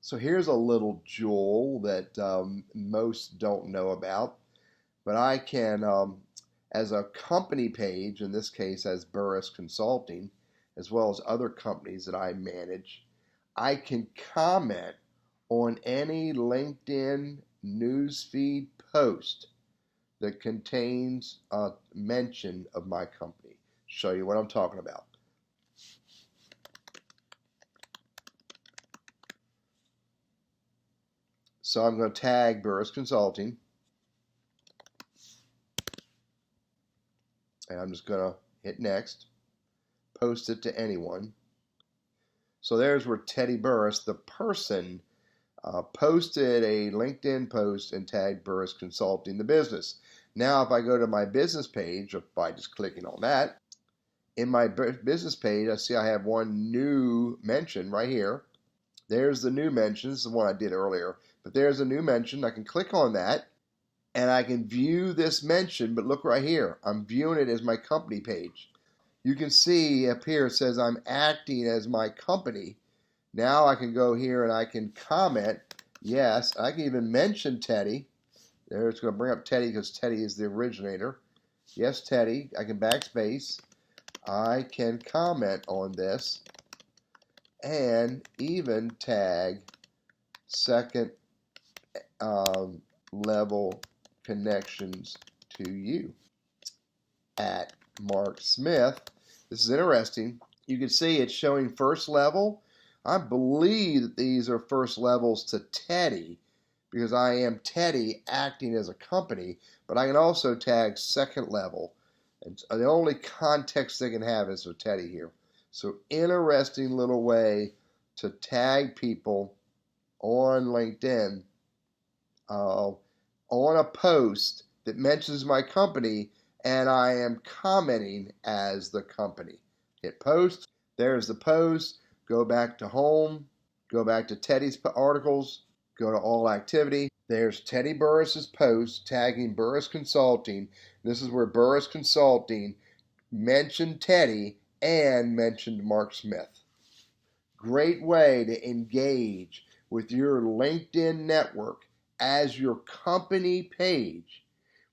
So here's a little jewel that most don't know about, but I can, as a company page, in this case as Burriss Consulting, as well as other companies that I manage, I can comment on any LinkedIn newsfeed post that contains a mention of my company. Show you what I'm talking about. So I'm going to tag Burriss Consulting, and I'm just going to hit next, post it to anyone. So there's where Teddy Burriss, the person, posted a LinkedIn post and tagged Burriss Consulting, the business. Now if I go to my business page, by just clicking on that, in my business page I see I have one new mention right here. There's the new mention. This is the one I did earlier, but there's a new mention. I can click on that and I can view this mention, but look right here. I'm viewing it as my company page. You can see up here it says I'm acting as my company. Now I can go here and I can comment. Yes, I can even mention Teddy. There, it's going to bring up Teddy because Teddy is the originator. Yes, Teddy. I can backspace. I can comment on this and even tag second level connections to you at Mark Smith. This is interesting. You can see it's showing first level. I believe that these are first levels to Teddy because I am Teddy acting as a company, but I can also tag second level. And the only context they can have is with Teddy here. So interesting little way to tag people on LinkedIn on a post that mentions my company and I am commenting as the company. Hit post. There's the post. Go back to home. Go back to Teddy's articles. Go to all activity. There's Teddy Burriss's post tagging Burriss Consulting. This is where Burriss Consulting mentioned Teddy and mentioned Mark Smith. Great way to engage with your LinkedIn network as your company page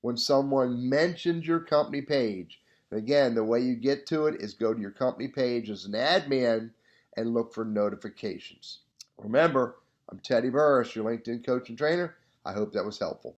when someone mentions your company page. And again, the way you get to it is go to your company page as an admin and look for notifications. Remember, I'm Teddy Burriss, your LinkedIn coach and trainer. I hope that was helpful.